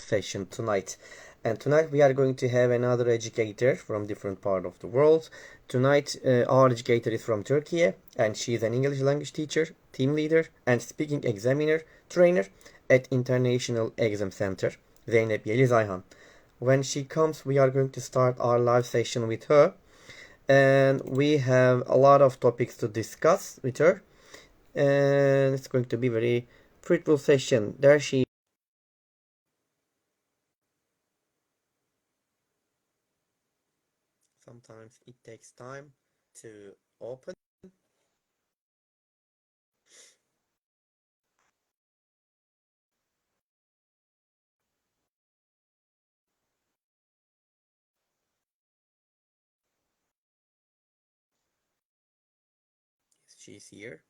session tonight. And tonight we are going to have another educator from different part of the world. Tonight our educator is from Turkey, and she is an English language teacher, team leader, and speaking examiner trainer at International Exam Center, Zeynep Yeliz Ayhan. When she comes, we are going to start our live session with her, and we have a lot of topics to discuss with her, and it's going to be very fruitful session. There she. Sometimes it takes time to open. She's here.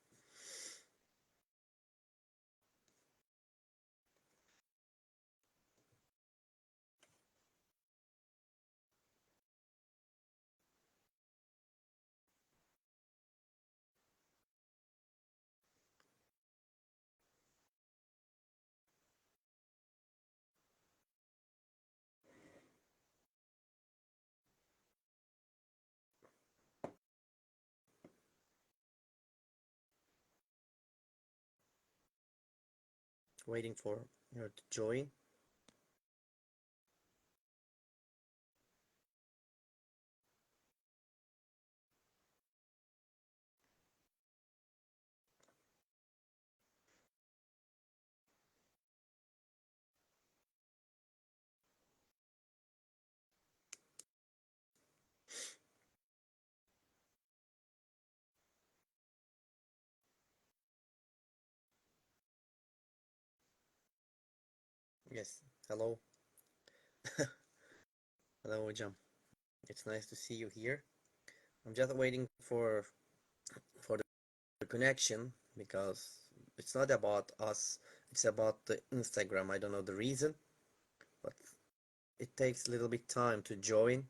Waiting for her to join. Yes. Hello. Hello, hocam. It's nice to see you here. I'm just waiting for the connection because it's not about us. It's about the Instagram. I don't know the reason, but it takes a little bit time to join.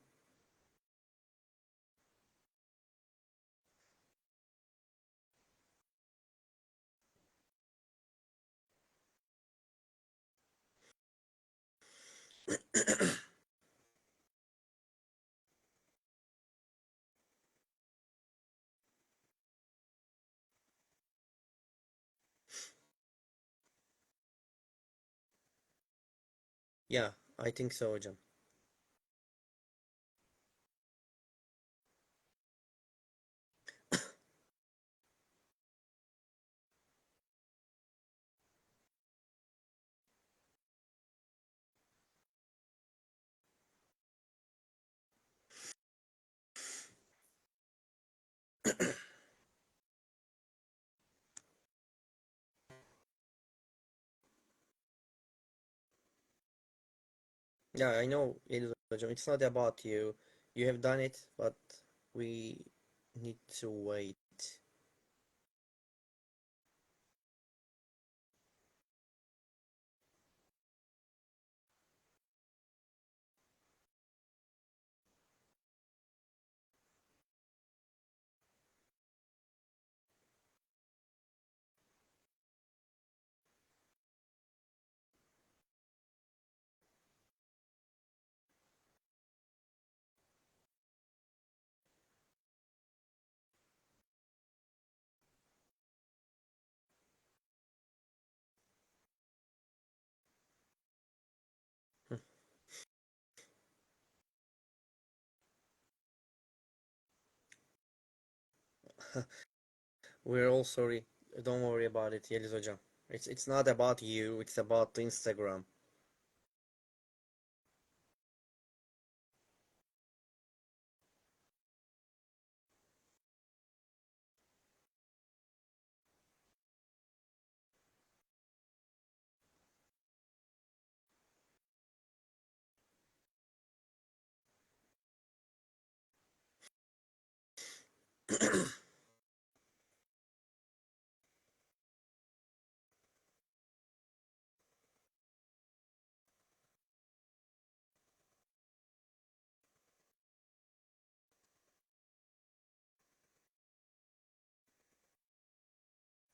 Yeah, I think so, hocam. Yeah, I know, Yeliz hocam. It's not about you. You have done it, but we need to wait. We're all sorry. Don't worry about it, Yeliz hocam. It's not about you. It's about the Instagram.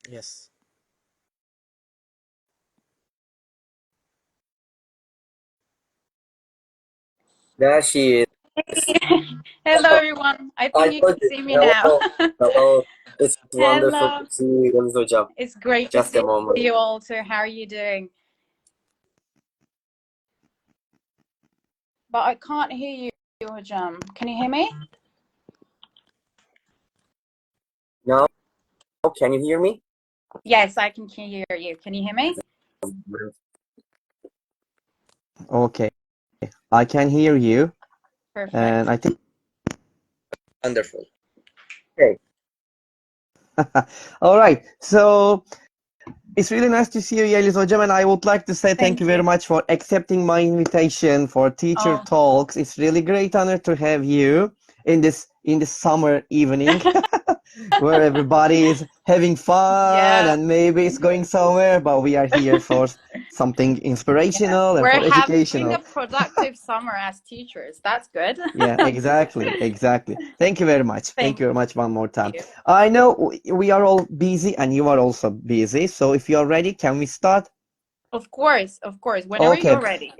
Yes. There she is. Hello, everyone. I I think you told can you. see me now. Hello. Hello. It's wonderful to Hello. see you, Yeliz Hocam. It's great to Just a see moment. you all too. How are you doing? But I can't hear you, Hajam. Can you hear me? Now, can you hear me? Yes, I can hear you. Can you hear me? Okay, I can hear you, and Perfect. I think wonderful. Okay. All right. So it's really nice to see you, Yeliz Hocam, and I would like to say thank you Thank very you. much for accepting my invitation for Teacher Oh, Talks. It's really great honor to have you in this summer evening where everybody is having fun yeah. and maybe it's going somewhere, but we are here for something Yeah. inspirational and We're for having a educational. productive summer as teachers. That's good. Yeah, exactly, exactly. Thank you very much. Thank Thank you very much one more time. you. I know we are all busy and you are also busy. So if you are ready, can we start? Of course, of course. Whenever Okay, you're ready.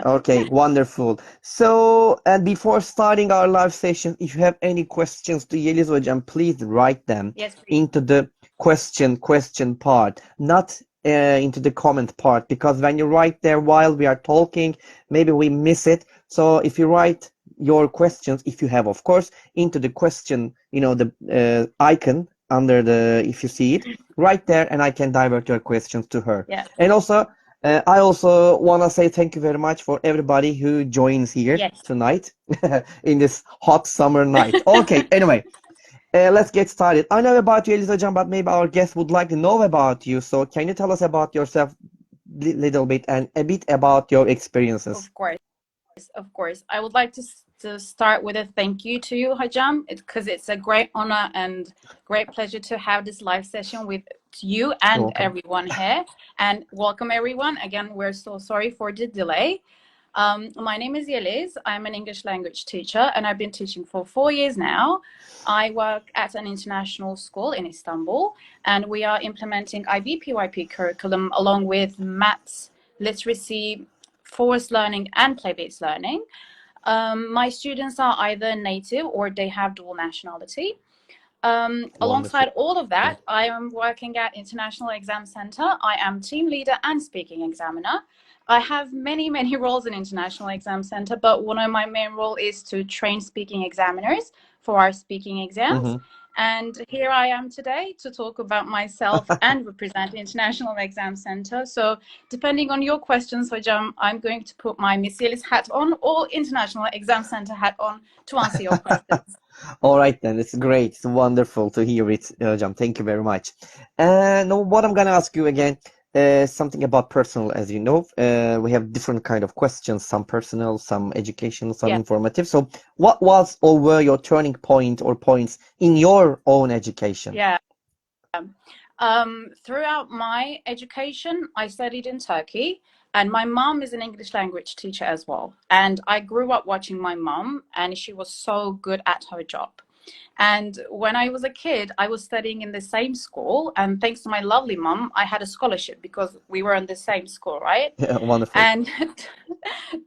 okay, wonderful. So, and before starting our live session, if you have any questions to Yeliz Hocam, please write them Yes, please. into the question part, not into the comment part, because when you write there while we are talking, maybe we miss it. So if you write your questions, if you have, of course, into the question, the icon under if you see it, right there, and I can divert your questions to her. Yeah. And also, I also want to say thank you very much for everybody who joins here Yes. tonight in this hot summer night. Okay, anyway, let's get started. I know about you, Yeliz Hocam, but maybe our guests would like to know about you. So can you tell us about yourself a little bit and a bit about your experiences? Of course. Of course. I would like to start with a thank you to you, Hajam, because it's a great honor and great pleasure to have this live session with you You're and welcome. everyone here. And welcome, everyone. Again, we're so sorry for the delay. My name is Yeliz. I'm an English language teacher, and I've been teaching for 4 years now. I work at an international school in Istanbul, and we are implementing IB/PYP curriculum along with maths, literacy, forced learning, and play-based learning. My students are either native or they have dual nationality. Wonderful. Alongside all of that, I am working at International Exam Center. I am team leader and speaking examiner. I have many roles in International Exam Center, but one of my main roles is to train speaking examiners for our speaking exams. Hmm. And here I am today to talk about myself and represent International Exam Center. So depending on your questions, Hojam, I'm going to put my Miss Yeliz hat on or International Exam Center hat on to answer your questions. All right then, it's great. It's wonderful to hear it, Jam. Thank you very much. And what I'm gonna ask you again, something about personal, as you know. We have different kind of questions, some personal, some educational, some Yeah. informative. So what was or were your turning point or points in your own education? Yeah. Throughout my education, I studied in Turkey, and my mom is an English language teacher as well. And I grew up watching my mom, and she was so good at her job. And when I was a kid, I was studying in the same school, and thanks to my lovely mom, I had a scholarship because we were in the same school, right? Yeah, wonderful. And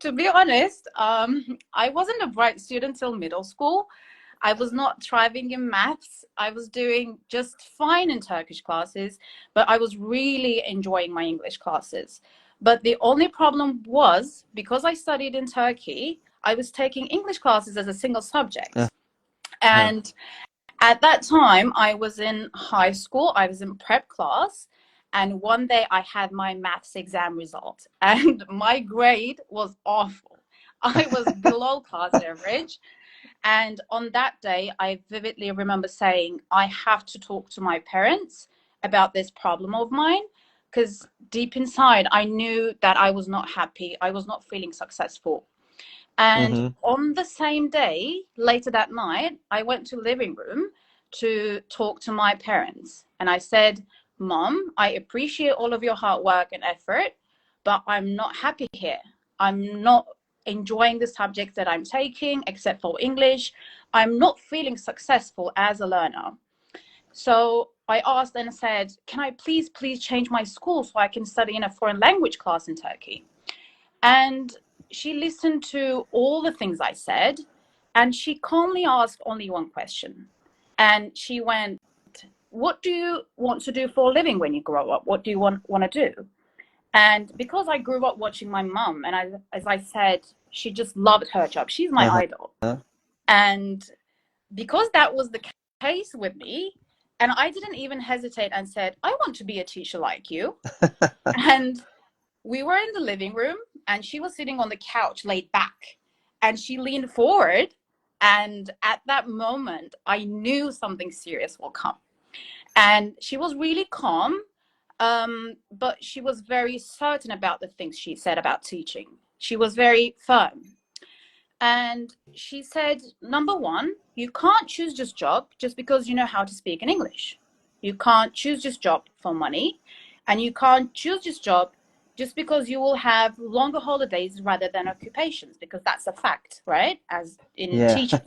to be honest, I wasn't a bright student till middle school. I was not thriving in maths. I was doing just fine in Turkish classes, but I was really enjoying my English classes. But the only problem was because I studied in Turkey, I was taking English classes as a single Yeah, subject. yeah. And at that time, I was in high school, I was in prep class. And one day I had my maths exam result, and my grade was awful. I was below class average. And on that day, I vividly remember saying, I have to talk to my parents about this problem of mine. Because deep inside, I knew that I was not happy. I was not feeling successful. And Mm-hmm. on the same day, later that night, I went to living room to talk to my parents. And I said, Mom, I appreciate all of your hard work and effort, but I'm not happy here. I'm not enjoying the subjects that I'm taking, except for English. I'm not feeling successful as a learner. So I asked and said, can I please change my school so I can study in a foreign language class in Turkey? And she listened to all the things I said, and she calmly asked only one question. And she went, what do you want to do for a living when you grow up? What do you want to do? And because I grew up watching my mum, and as I said, she just loved her job. She's my idol. And because that was the case with me, and I didn't even hesitate and said, I want to be a teacher like you. And we were in the living room, and she was sitting on the couch laid back, and she leaned forward. And at that moment, I knew something serious will come. And she was really calm, but she was very certain about the things she said about teaching. She was very firm. And she said, number one, you can't choose this job just because you know how to speak in English. You can't choose this job for money. And you can't choose this job just because you will have longer holidays rather than occupations, because that's a fact, right? As in teaching.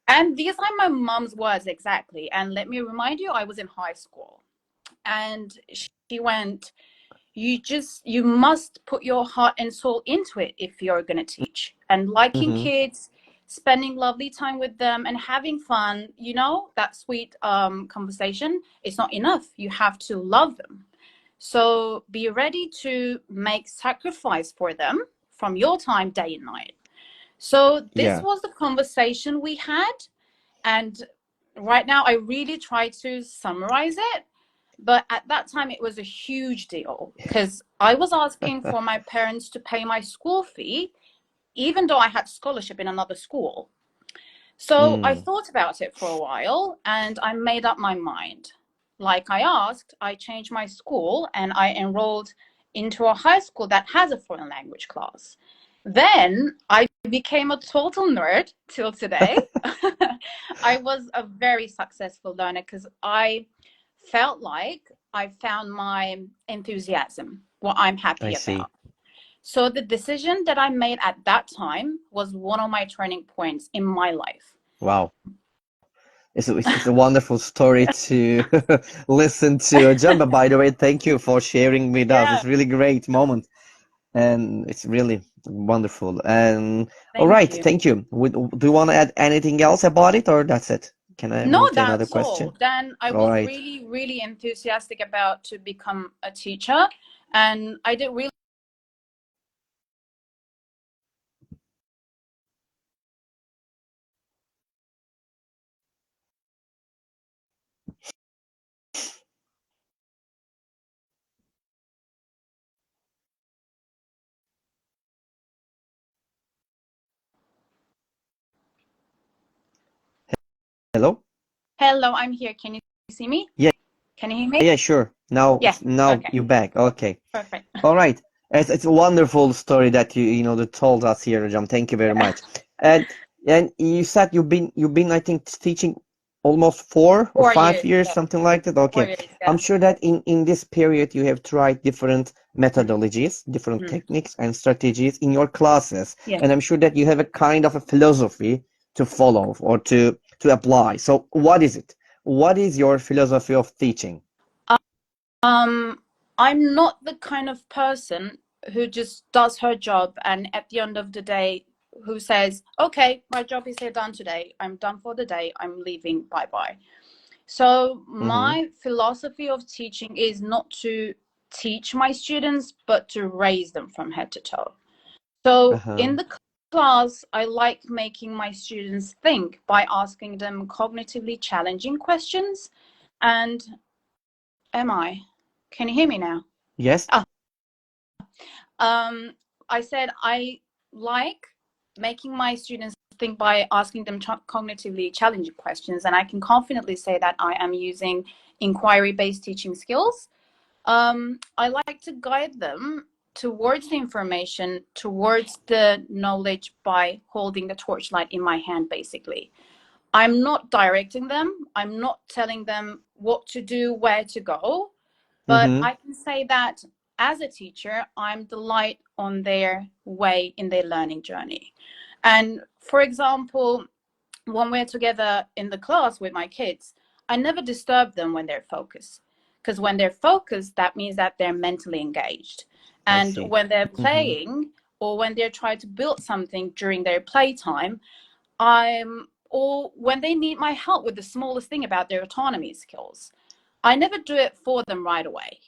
And these are my mom's words exactly. And let me remind you, I was in high school. And she went, you must put your heart and soul into it if you're going to teach. And liking kids, spending lovely time with them, and having fun, you know, that sweet conversation is not enough. You have to love them. So be ready to make sacrifice for them from your time, day and night. So this was the conversation we had. And right now I really try to summarize it. But at that time, it was a huge deal because I was asking for my parents to pay my school fee, even though I had scholarship in another school. So I thought about it for a while, and I made up my mind. Like I asked, I changed my school and I enrolled into a high school that has a foreign language class. Then I became a total nerd till today. I was a very successful learner because I felt like I found my enthusiasm, what I'm happy about. So the decision that I made at that time was one of my turning points in my life. Wow. It's a wonderful story to listen to. Jumba, by the way, thank you for sharing with us. It's really great moment. And it's really wonderful. And all right, thank you. Do you want to add anything else about it, or that's it? Can I move to another question? No, then I was really, really enthusiastic about to become a teacher, and I did really. Hello? Hello, I'm here. Can you see me? Yeah. Can you hear me? Yeah, sure. Now, you're back. Okay. Perfect. All right. It's a wonderful story that that told us here, Jam. Thank you very much. And you said you've been I think teaching almost 4 or 5 years, something like that. Okay. 4 years, I'm sure that in this period you have tried different methodologies, different techniques and strategies in your classes. And I'm sure that you have a kind of a philosophy to follow or to apply. So what is it? What is your philosophy of teaching? I'm not the kind of person who just does her job and at the end of the day who says, okay, my job is here done today. I'm done for the day. I'm leaving. Bye-bye. So my philosophy of teaching is not to teach my students, but to raise them from head to toe. So in the class, I like making my students think by asking them cognitively challenging questions. And can you hear me now? Yes. I said I like making my students think by asking them cognitively challenging questions, and I can confidently say that I am using inquiry-based teaching skills. I like to guide them towards the information, towards the knowledge by holding the torchlight in my hand, basically. I'm not directing them. I'm not telling them what to do, where to go. But I can say that as a teacher, I'm the light on their way in their learning journey. And for example, when we're together in the class with my kids, I never disturb them when they're focused. Because when they're focused, that means that they're mentally engaged. And when they're playing or when they're trying to build something during their playtime, or when they need my help with the smallest thing about their autonomy skills, I never do it for them right away.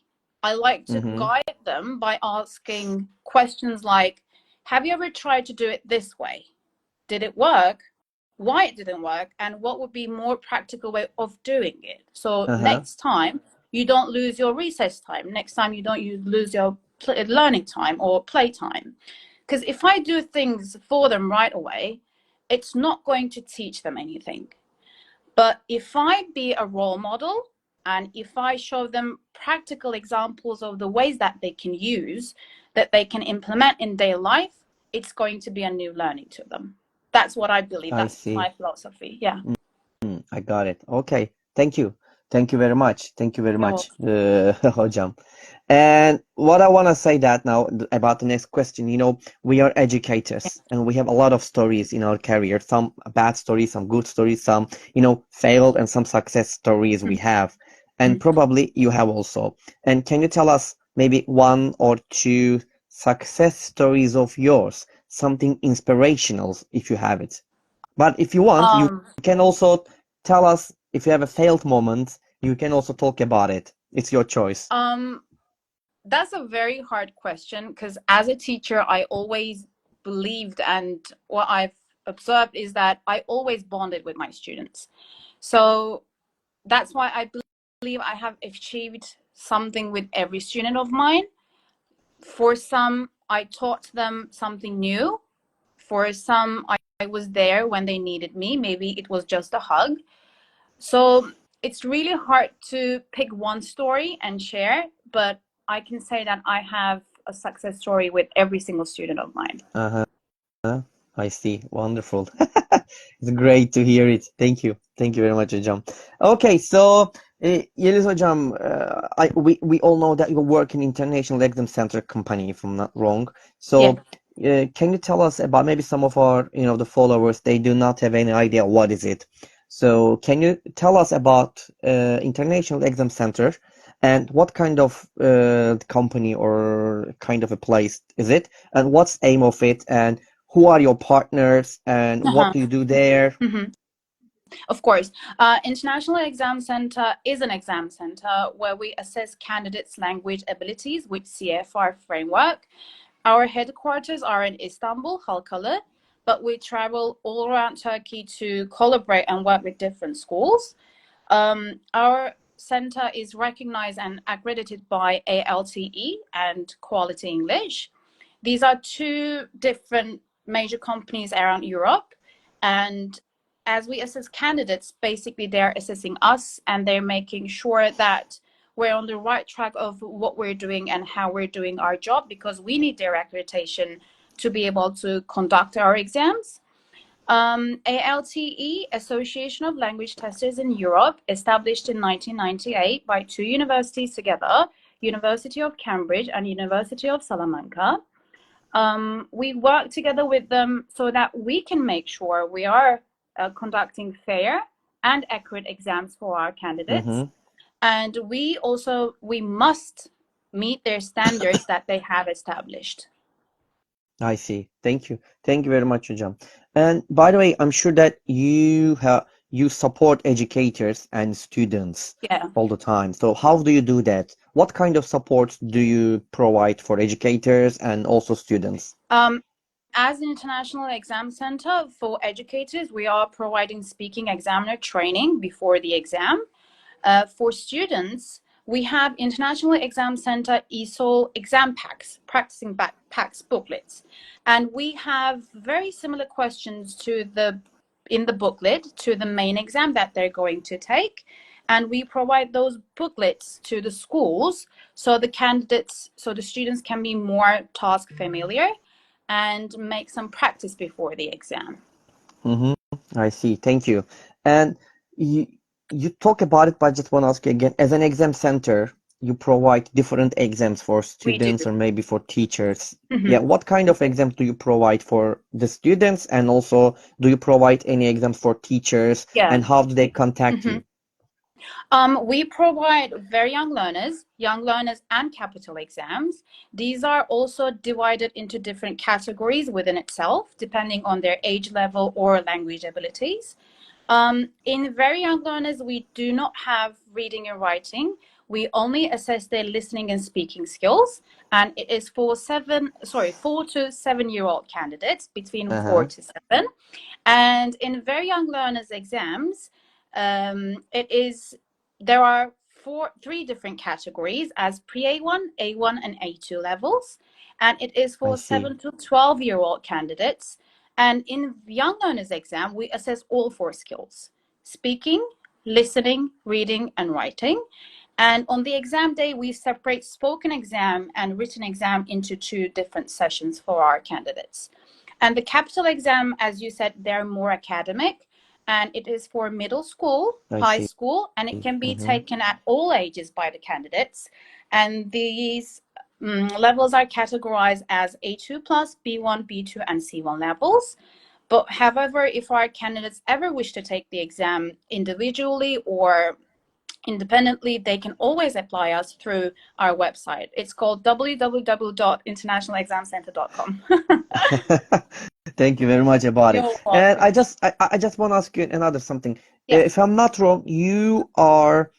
I like to guide them by asking questions like, have you ever tried to do it this way? Did it work? Why it didn't work? And what would be more practical way of doing it? So next time you don't lose your recess time. Next time you don't lose your learning time or play time. Because if I do things for them right away, it's not going to teach them anything. But if I be a role model, and if I show them practical examples of the ways that they can use, that they can implement in their life, it's going to be a new learning to them. That's what I believe. That's my philosophy. Yeah. I got it. Okay. Thank you. Thank you very much. Thank you very much, Hocam. And what I want to say that now about the next question, we are educators and we have a lot of stories in our career, some bad stories, some good stories, some, failed and some success stories we have. And probably you have also. And can you tell us maybe one or two success stories of yours, something inspirational if you have it? But if you want, you can also tell us if you have a failed moment, you can also talk about it. It's your choice. That's a very hard question because as a teacher, I always believed, and what I've observed is that I always bonded with my students. So that's why I believe I have achieved something with every student of mine. For some, I taught them something new. For some, I was there when they needed me. Maybe it was just a hug. So it's really hard to pick one story and share, but I can say that I have a success story with every single student of mine. I see. Wonderful. It's great to hear it. Thank you. Thank you very much, Hocam. Okay, so Yeliz Hocam, we all know that you work in International Exam Center company, if I'm not wrong. So can you tell us about maybe some of our, the followers, they do not have any idea what is it. So can you tell us about International Exam Center and what kind of company or kind of a place is it, and what's the aim of it, and who are your partners, and what do you do there? Of course. International Exam Center is an exam center where we assess candidates' language abilities with CFR framework. Our headquarters are in Istanbul, Halkalı, but we travel all around Turkey to collaborate and work with different schools. Our center is recognized and accredited by ELT and Quality English. These are two different major companies around Europe, and as we assess candidates, basically they're assessing us and they're making sure that we're on the right track of what we're doing and how we're doing our job, because we need their accreditation to be able to conduct our exams. ALTE, Association of Language Testers in Europe, established in 1998 by two universities together, University of Cambridge and University of Salamanca. We work together with them so that we can make sure we are conducting fair and accurate exams for our candidates. And we must meet their standards that they have established. I see. Thank you. Thank you very much, Hocam. And by the way, I'm sure that you support educators and students all the time. So how do you do that? What kind of support do you provide for educators and also students? As an International Exam Center for educators, we are providing speaking examiner training before the exam. For students, we have International Exam Center ESOL exam packs, practicing packs booklets. And we have very similar questions in the booklet to the main exam that they're going to take. And we provide those booklets to the schools so the students can be more task familiar and make some practice before the exam. I see. Thank you. And you talk about it, but I just want to ask you again, as an exam center, you provide different exams for students or maybe for teachers. Yeah, what kind of exams do you provide for the students, and also do you provide any exams for teachers, and how do they contact you? We provide very young learners and capital exams. These are also divided into different categories within itself, depending on their age level or language abilities. In very young learners, we do not have reading and writing. We only assess their listening and speaking skills, and it is for 4 to 7-year-old candidates between 4 to 7. And in very young learners exams, there are three different categories as pre-A1, A1, and A2 levels, and it is for 7 to 12-year-old candidates. And in young learners exam, we assess all 4 skills: speaking, listening, reading, and writing. And on the exam day, we separate spoken exam and written exam into 2 different sessions for our candidates. And the capital exam, as you said, they're more academic, and it is for middle school, high school, and it can be taken at all ages by the candidates. And these levels are categorized as A2 plus, B1, B2, and C1 levels. But however, if our candidates ever wish to take the exam individually or independently, they can always apply us through our website. It's called www.internationalexamcenter.com. Thank you very much about it. And I just want to ask you another something. Yes. If I'm not wrong, you are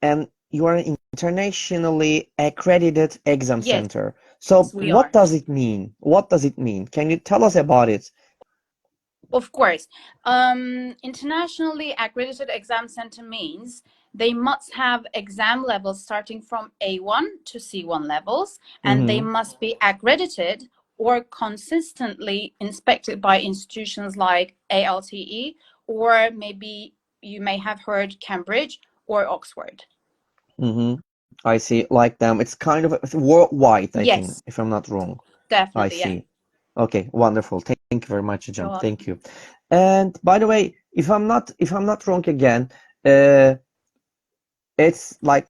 an internationally accredited exam center. So what does it mean? What does it mean? Can you tell us about it? Of course. Internationally accredited exam center means they must have exam levels starting from A1 to C1 levels, and they must be accredited or consistently inspected by institutions like ALTE, or maybe you may have heard Cambridge or Oxford. I see, like them. It's kind of worldwide, I think, Yes. if I'm not wrong. Definitely, I see. yeah. Okay, wonderful. Thank you very much, Jan. Thank you. And by the way, if I'm not wrong again, it's like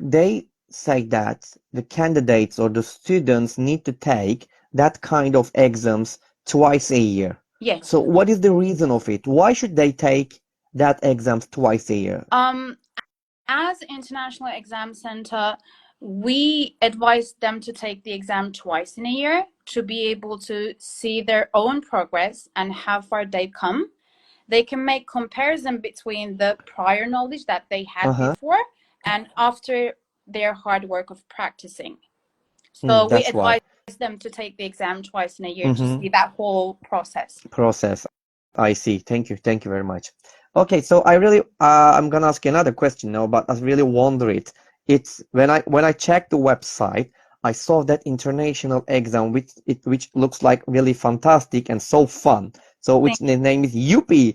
they say that the candidates or the students need to take that kind of exams twice a year. Yes. So what is the reason of it? Why should they take that exams twice a year? As International Exam Center, we advise them to take the exam twice in a year to be able to see their own progress and how far they've come. They can make comparison between the prior knowledge that they had before and after their hard work of practicing. So we advise them to take the exam twice in a year to see that whole process. I see. Thank you very much. Okay, so I really I'm gonna ask you another question now, but I really wonder it. It's when I checked the website, I saw that international exam which looks like really fantastic and so fun. So which the name is Yuppi.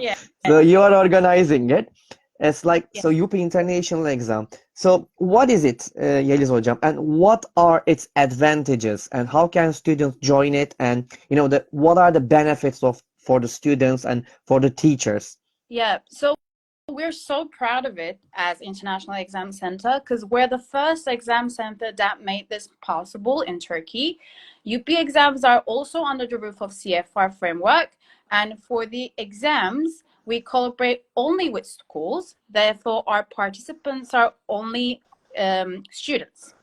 Yeah. So you are organizing it. It's like so Yuppi International Exam. So what is it, Yeliz Hocam, and what are its advantages, and how can students join it, and what are the benefits for the students and for the teachers? Yeah, so we're so proud of it as International Exam Center because we're the first exam center that made this possible in Turkey. Yuppi exams are also under the roof of CFR framework, and for the exams, we collaborate only with schools. Therefore, our participants are only students.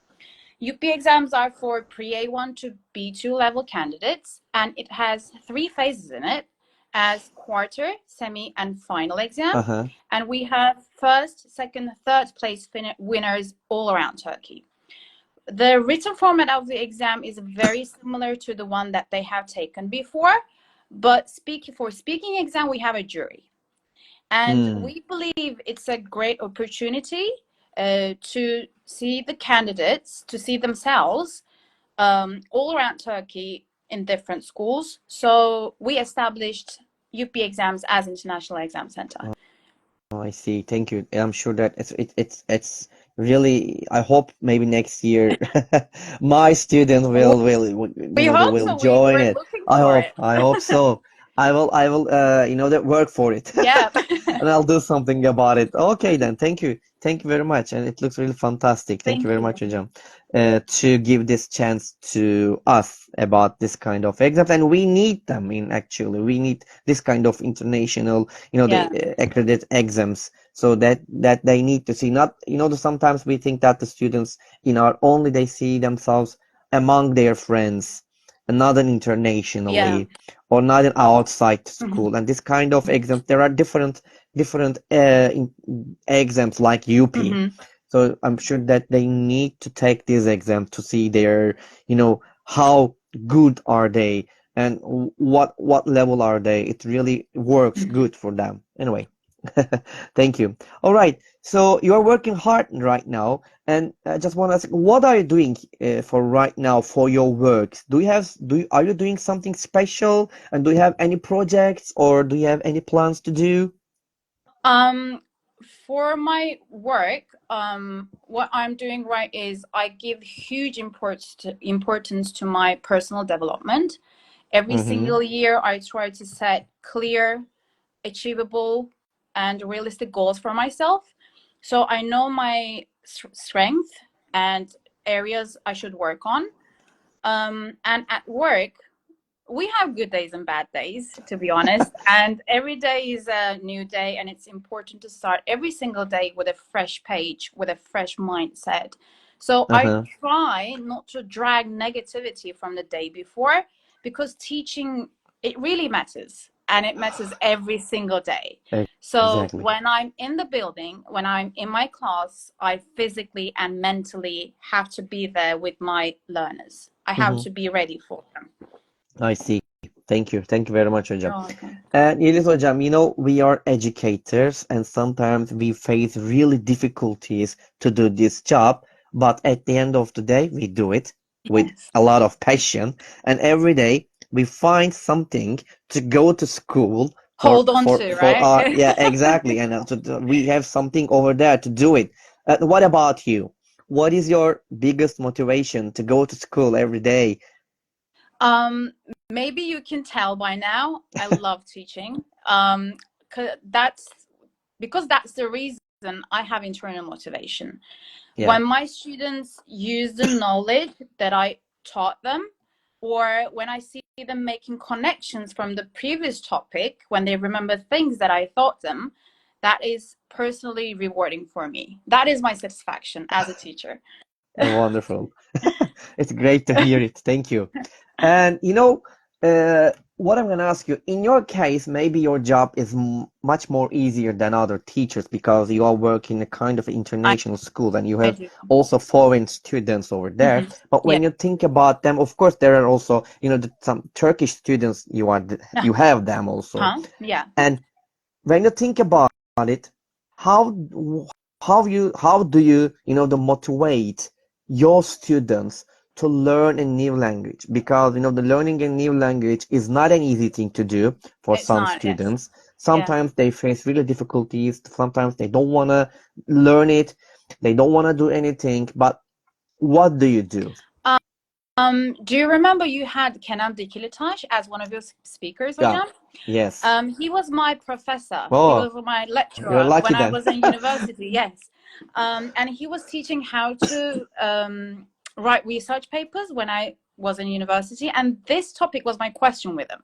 Yuppi exams are for pre-A1 to B2 level candidates, and it has 3 phases in it, as quarter, semi, and final exam. And we have first, second, third place winners all around Turkey. The written format of the exam is very similar to the one that they have taken before, but for speaking exam, we have a jury. And we believe it's a great opportunity to see the candidates, to see themselves all around Turkey in different schools. So we established Yuppi exams as International Exam Center. Oh, I see. Thank you. I'm sure that it's really. I hope maybe next year my student will We hope so. join We're it. looking for it. I hope so. I will, work for it. Yeah. And I'll do something about it. Okay, then. Thank you very much. And it looks really fantastic. Thank you Thank very you. much, Hocam, to give this chance to us about this kind of exams. And we need them actually. We need this kind of international, Yeah. the accredited exams, so that they need to see not, sometimes we think that the students, only they see themselves among their friends, and not Yeah. internationally or not outside Mhm. school. And this kind of exams, there are different exams like Yuppi. Mhm. So I'm sure that they need to take this exam to see their, how good are they, and what level are they. It really works good for them. Anyway, thank you. All right. So you are working hard right now, and I just want to ask, what are you doing for right now for your work? Are you doing something special, and do you have any projects, or do you have any plans to do? Um, for my work, what I'm doing right is I give huge importance to my personal development. Every Mm-hmm. single year, I try to set clear, achievable, and realistic goals for myself. So I know my strength and areas I should work on. And at work, we have good days and bad days, to be honest. And every day is a new day, and it's important to start every single day with a fresh page, with a fresh mindset. So I Uh-huh. try not to drag negativity from the day before, because teaching, it really matters, and it matters every single day. So Exactly. when I'm in the building, when I'm in my class, I physically and mentally have to be there with my learners. I have Mm-hmm. to be ready for them. I see. Thank you. Thank you very much, You're Hocam. welcome. And Yeliz Hocam, we are educators, and sometimes we face really difficulties to do this job, but at the end of the day, we do it with Yes. a lot of passion, and every day we find something to go to school Hold on to, for right? our, yeah, exactly, and we have something over there to do it. What about you? What is your biggest motivation to go to school every day? um, Maybe you can tell by now, I love teaching. 'That's because that's the reason I have internal motivation. Yeah. When my students use the knowledge that I taught them, or when I see them making connections from the previous topic, when they remember things that I taught them, that is personally rewarding for me. That is my satisfaction as a teacher. Wonderful. It's great to hear it. Thank you. And what I'm going to ask you, in your case, maybe your job is much more easier than other teachers because you are working in a kind of I, international school and you I have do. also foreign students over there. Mhm. But Yeah. when you think about them, of course, there are also, some Turkish students you have them also. Huh? Yeah. And when you think about it, how how do you motivate your students to learn a new language? Because the learning a new language is not an easy thing to do for It's some not. Yes. students. Yeah. Sometimes they face really difficulties. Sometimes they don't want to learn it. They don't want to do anything. But what do you do? Do you remember you had Kenan Dikilitaş as one of your speakers, Yeah. Hocam? Yes. He was my professor. He Oh, was my you're lecturer lucky when I then. was in university. Yes. And he was teaching how to write research papers when I was in university. And this topic was my question with him.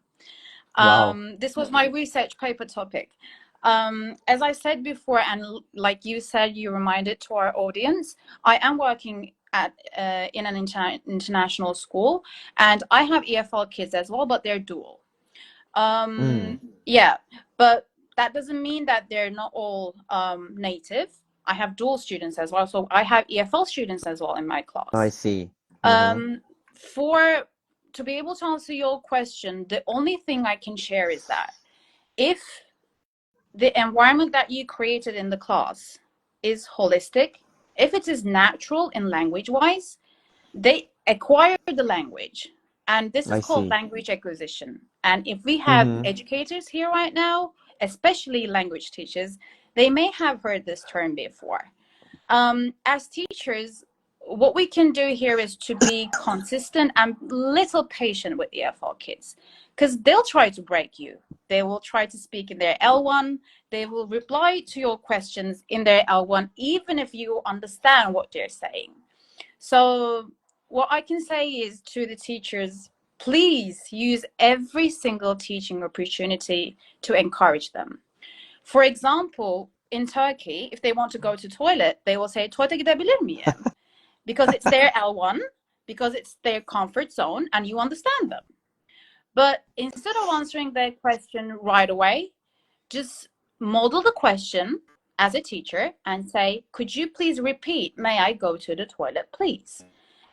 Wow. This was my research paper topic. As I said before, and like you said, you reminded to our audience, I am working at in an international school, and I have EFL kids as well, but they're dual. Mm, Yeah, but that doesn't mean that they're not all native. I have dual students as well, so I have EFL students as well in my I class. see. Mm-hmm. Um, for to be able to answer your question, the only thing I can share is that if the environment that you created in the class is holistic, if it is natural in language wise, they acquire the language. And this is I called see. language acquisition. And if we have Mm-hmm. educators here right now, especially language teachers, they may have heard this term before. As teachers, what we can do here is to be consistent and little patient with EFL kids, because they'll try to break you. They will try to speak in their L1. They will reply to your questions in their L1, even if you understand what they're saying. So what I can say is to the teachers, please use every single teaching opportunity to encourage them. For example, in Turkey, if they want to go to toilet, they will say, tuvalete gidebilir miyim? Because it's their L1, because it's their comfort zone, and you understand them. But instead of answering their question right away, just model the question as a teacher and say, could you please repeat, may I go to the toilet, please?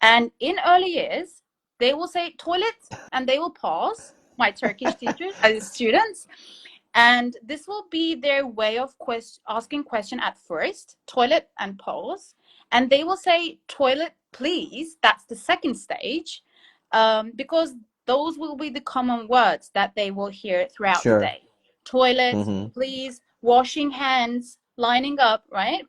And in early years, they will say toilet, and they will pause, my Turkish teachers as students. And this will be their way of asking question at first, toilet and pause. And they will say toilet, please. That's the second stage, because those will be the common words that they will hear throughout the day. Toilet, please, washing hands, lining up, right?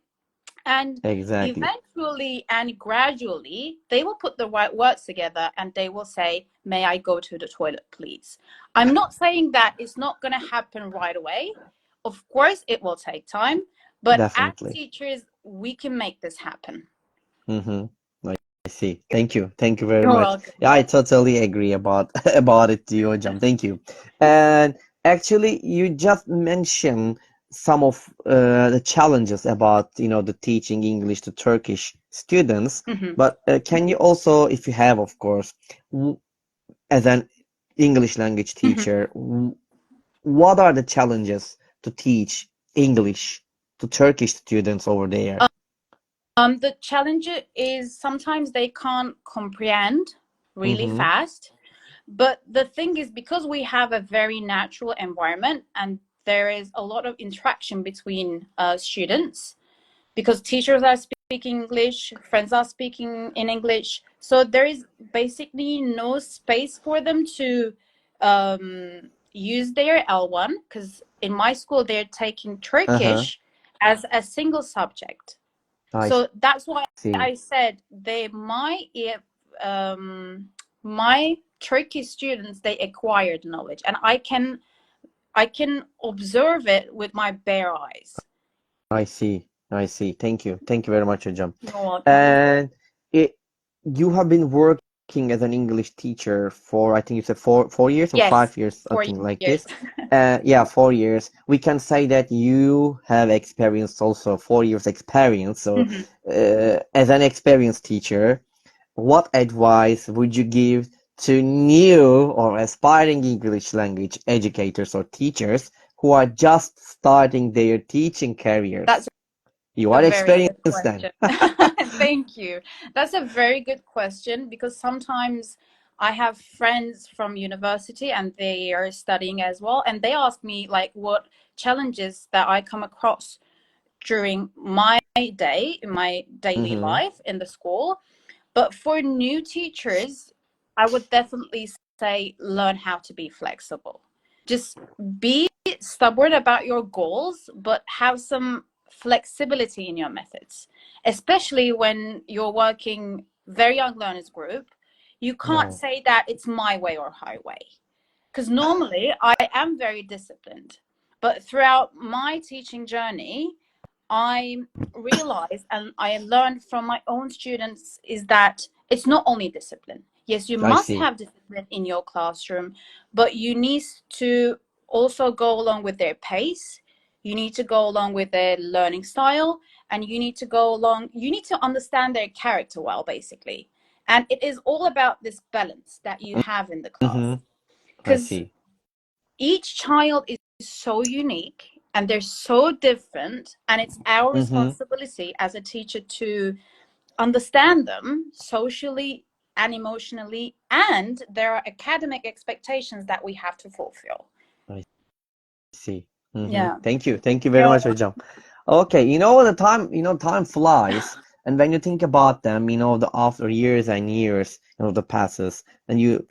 And eventually and gradually, they will put the right words together and they will say, may I go to the toilet, please? I'm not saying that it's not going to happen right away. Of course, it will take time. But as teachers, we can make this happen. I see. Thank you. Thank you very much. Welcome. Yeah, I totally agree about it, Hocam. Thank you. And actually, you just mentioned some of the challenges about the teaching English to Turkish students. But can you also, if you have, of course, as an English language teacher, what are the challenges to teach English to Turkish students over there? The challenge is sometimes they can't comprehend really fast. But the thing is, because we have a very natural environment and there is a lot of interaction between students, because teachers are speaking English, friends are speaking in English. So there is basically no space for them to use their L1, because in my school, they're taking Turkish as a single subject. So that's why I said my Turkish students, they acquired knowledge, and I can observe it with my bare eyes. I see. Thank you very much, Hocam. And you have been working as an English teacher for, I think you said 4 years or 5 years, something like this. Yeah, 4 years. We can say that you have experienced also 4 years experience. So as an experienced teacher, what advice would you give to new or aspiring English language educators or teachers who are just starting their teaching careers? You are experienced then. Thank you. That's a very good question, because sometimes I have friends from university and they are studying as well, and they ask me like what challenges that I come across during my day, in my daily life in the school. But for new teachers, I would definitely say learn how to be flexible. Just be stubborn about your goals, but have some flexibility in your methods, especially when you're working very young learners group. You can't say that it's my way or highway, because normally I am very disciplined, but throughout my teaching journey, I realized and I learned from my own students is that it's not only discipline. Yes, you must have discipline in your classroom, but you need to also go along with their pace. You need to go along with their learning style, and you need to understand their character well, basically. And it is all about this balance that you have in the class. Because each child is so unique and they're so different, and it's our responsibility as a teacher to understand them socially and emotionally, and there are academic expectations that we have to fulfill. I see. Yeah. Thank you very much, Hocam. Okay, time flies, and when you think about them, after years and years, the passes, and you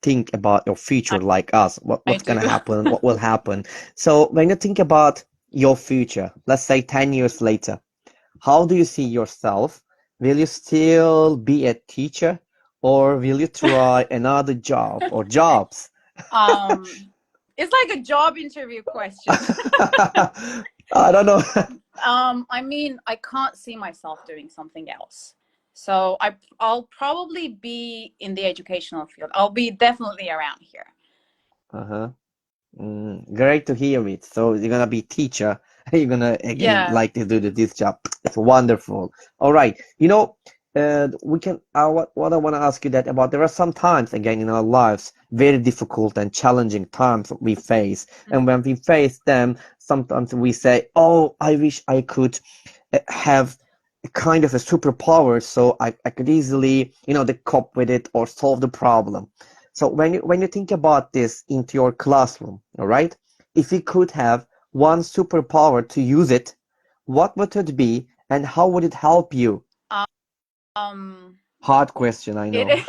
think about your future like us, what's gonna happen, what will happen. So when you think about your future, let's say 10 years later, how do you see yourself will you still be a teacher, or will you try another job or jobs? It's like a job interview question. I don't know. I mean, I can't see myself doing something else. So I'll probably be in the educational field. I'll be definitely around here. Uh-huh. Great to hear it. So you're gonna be teacher. You're gonna again Yeah. like to do this job. It's wonderful. All right. You know, we can. What I want to ask you that about. There are some times again in our lives very difficult and challenging times we face, and when we face them, sometimes we say, "Oh, I wish I could have a kind of a superpower, so I could easily, cope with it or solve the problem." So when you think about this into your classroom, all right? If you could have one superpower to use it, what would it be and how would it help you? Um, Hard question, I it know. is.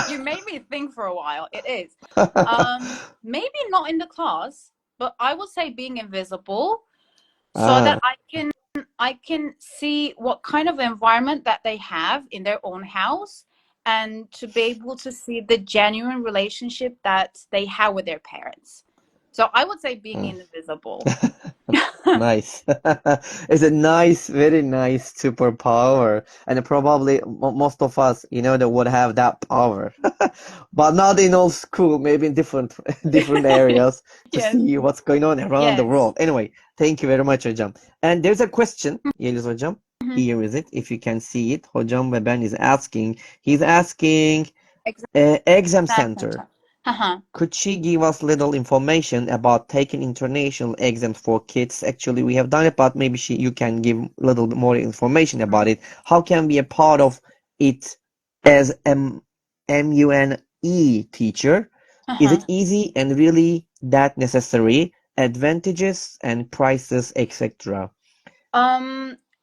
You made me think for a while. It is. Maybe not in the class, but I would say being invisible so that Ah, I can see what kind of environment that they have in their own house, and to be able to see the genuine relationship that they have with their parents. So I would say being mm. invisible. Nice. It's a nice, very nice superpower, and probably most of us, that would have that power, but not in all school, maybe in different different areas to Yes. see what's going on around the Yes. world. Anyway, thank you very much, Hocam. And there's a question, Yeliz Hocam. Mhm. Here is it, if you can see it. Hocam ve Ben is asking. He's asking, exam Exactly. center. Uh-huh. Could she give us little information about taking international exams for kids? Actually, we have done it, but maybe you can give a little bit more information about it. How can be a part of it as MUNE teacher? Is Uh-huh. it easy and really that necessary? Advantages and prices, etc.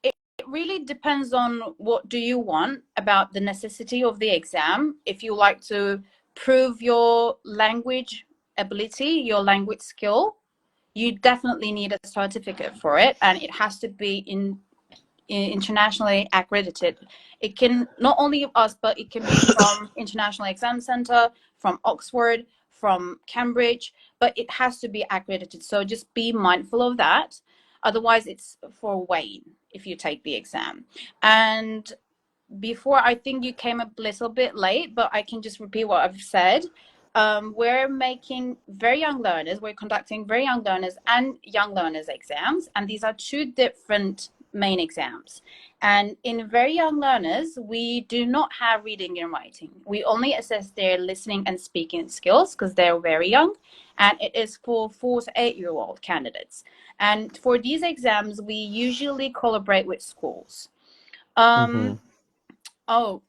It really depends on what do you want about the necessity of the exam. If you like to prove your language ability, your language skill, you definitely need a certificate for it, and it has to be internationally accredited. It can not only us, but it can be from International Exam Center, from Oxford, from Cambridge, but it has to be accredited. So just be mindful of that. Otherwise, it's for Wayne if you take the exam. And before, I think you came a little bit late, but I can just repeat what I've said. We're making very young learners, we're conducting very young learners and young learners exams, and these are two different main exams. And in very young learners, we do not have reading and writing. We only assess their listening and speaking skills because they're very young, and it is for 4 to 8-year-old candidates. And for these exams, we usually collaborate with schools. Mm-hmm. Oh,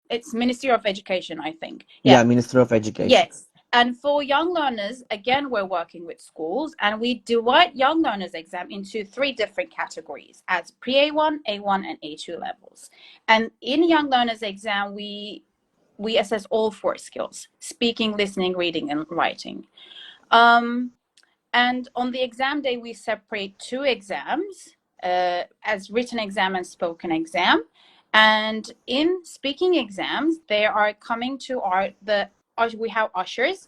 it's Ministry of Education, I think. Yeah, Yeah. Minister of Education. Yes. And for young learners, again, we're working with schools, and we divide young learners exam into 3 different categories as pre-A1, A1, and A2 levels. And in young learners exam, we assess all 4 skills: speaking, listening, reading, and writing. And on the exam day, we separate 2 exams as written exam and spoken exam. And in speaking exams, they are coming to we have ushers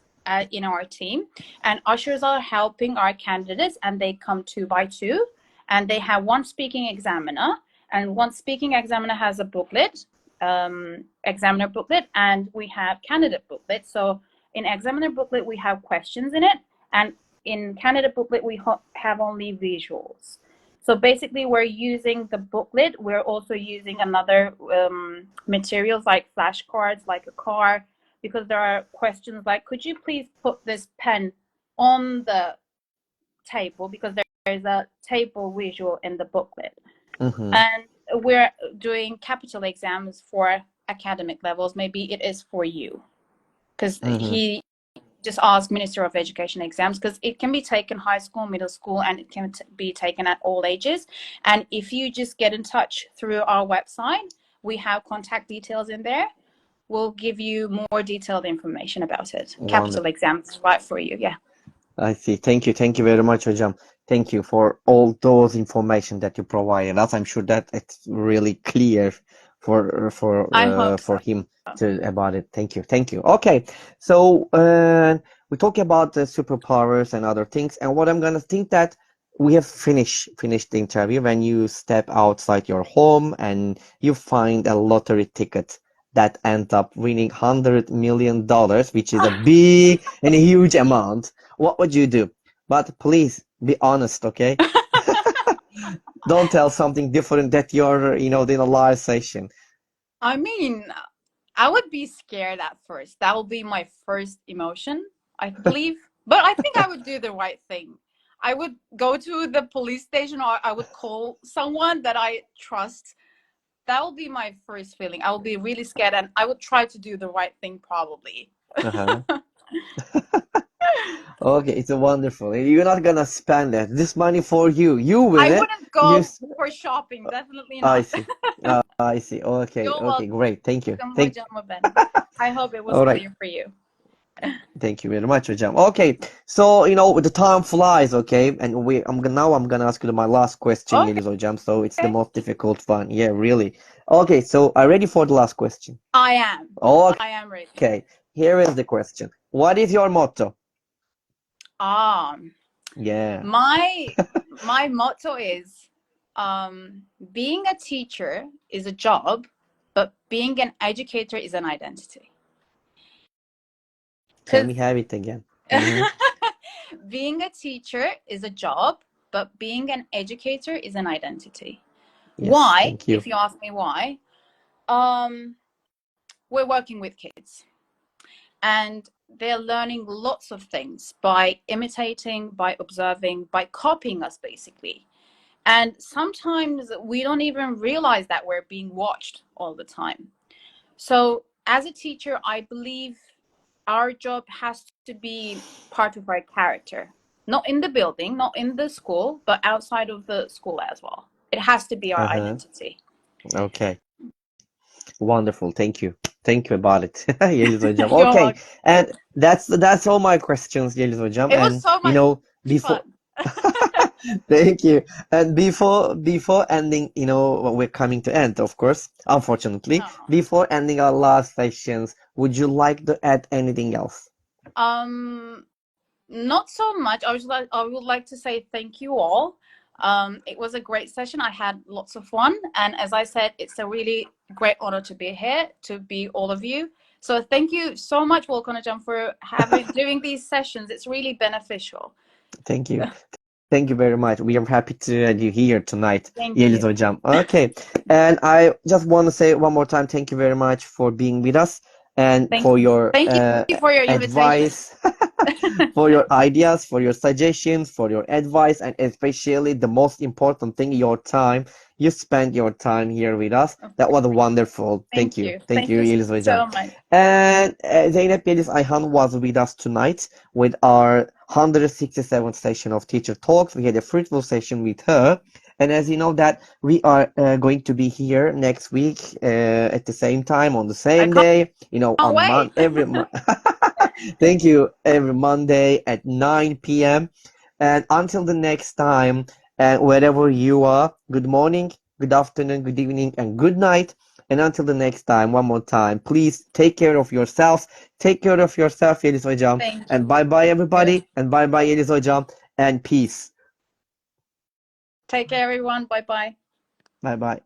in our team, and ushers are helping our candidates, and they come 2 by 2, and they have one speaking examiner, and one speaking examiner has a booklet, examiner booklet, and we have candidate booklet. So in examiner booklet, we have questions in it, and in candidate booklet, we have only visuals. So basically, we're using the booklet. We're also using another materials like flashcards, like a car, because there are questions like, could you please put this pen on the table? Because there's a table visual in the booklet. Mm-hmm. And we're doing capital exams for academic levels. Maybe it is for you, because he just ask Minister of Education exams, because it can be taken high school, middle school, and it can be taken at all ages. And if you just get in touch through our website, we have contact details in there. We'll give you more detailed information about it. Wonderful. Capital exams, right for you. Yeah. I see. Thank you. Thank you very much, Hocam. Thank you for all those information that you provided us. I'm sure that it's really clear I hope for so. him to about it. Thank you. Okay, so we talk about the superpowers and other things, and what I'm gonna think that we have finished the interview when you step outside your home and you find a lottery ticket that ends up winning $100 million, which is a big and huge amount. What would you do? But please be honest, okay? Don't tell something different that you're, in a live session. I mean, I would be scared at first. That would be my first emotion, I believe. But I think I would do the right thing. I would go to the police station, or I would call someone that I trust. That would be my first feeling. I would be really scared, and I would try to do the right thing probably. Uh-huh. Okay, it's wonderful. You're not gonna spend it. This money for you. You I win it. wouldn't You. go for shopping, definitely I not. see. I see. Okay. You're Okay. welcome, Great. Thank you. hocam Ben. I hope it was All right. clear for you. Thank you very much, Hocam. Okay, so the time flies, okay, and I'm gonna ask you my last question, Okay. Yeliz Hocam. So it's the most difficult one. Yeah, really. Okay, so are you ready for the last question? I am. Okay, I am ready. here is the question. What is your motto? Yeah. My motto is being a teacher is a job, but being an educator is an identity. Can we have it again? Being a teacher is a job, but being an educator is an identity. Yes, Why? thank you. If you ask me why, we're working with kids, and they're learning lots of things by imitating, by observing, by copying us, basically. And sometimes we don't even realize that we're being watched all the time. So as a teacher, I believe our job has to be part of our character, not in the building, not in the school, but outside of the school as well. It has to be our identity. Okay. Wonderful. Thank you. Thank you about it, Yeliz Hocam. You're Okay, welcome. and that's all my questions, Yeliz Hocam. It was so much Before fun. thank you. And before ending, we're coming to end, of course, unfortunately. Oh. Before ending our last sessions, would you like to add anything else? Not so much. I would like to say thank you all. It was a great session. I had lots of fun, and as I said, it's a really great honor to be here, to be all of you. So thank you so much, Volkan Hocam, for doing these sessions. It's really beneficial. Thank you. Thank you very much. We are happy to have you here tonight, Thank Yeliz you. Hocam. Okay, and I just want to say one more time, thank you very much for being with us and Thank for you. your Thank you for your advice, for your ideas, for your suggestions, for your advice, and especially the most important thing, your time. You spent your time here with us. That was wonderful. Thank you. Thank you, Yeliz so Hocam. much. And Zeynep Yeliz Ayhan was with us tonight with our 167th session of Teacher Talks. We had a fruitful session with her. And as you know that we are going to be here next week at the same time on the same day, on every thank you, every Monday at 9 p.m. And until the next time, and wherever you are, good morning, good afternoon, good evening, and good night. And until the next time, one more time, please take care of yourselves. Take care of yourself, Yeliz Hocam. And bye-bye, everybody. And bye-bye, Yeliz Hocam. And peace. Take care, everyone. Bye-bye. Bye-bye.